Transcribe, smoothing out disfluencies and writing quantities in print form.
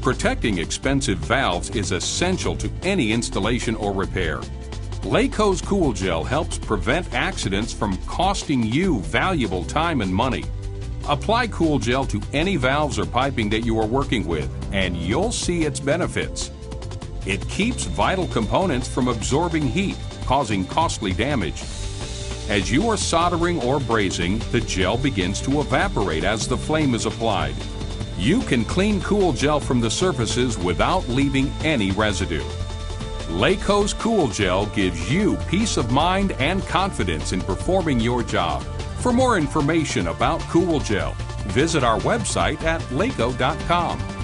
Protecting expensive valves is essential to any installation or repair. Layco's Cool Gel helps prevent accidents from costing you valuable time and money. Apply Cool Gel to any valves or piping that you are working with, and you'll see its benefits. It keeps vital components from absorbing heat, causing costly damage. As you are soldering or brazing, the gel begins to evaporate as the flame is applied. You can clean Cool Gel from the surfaces without leaving any residue. Layco's Cool Gel gives you peace of mind and confidence in performing your job. For more information about Cool Gel, visit our website at layco.com.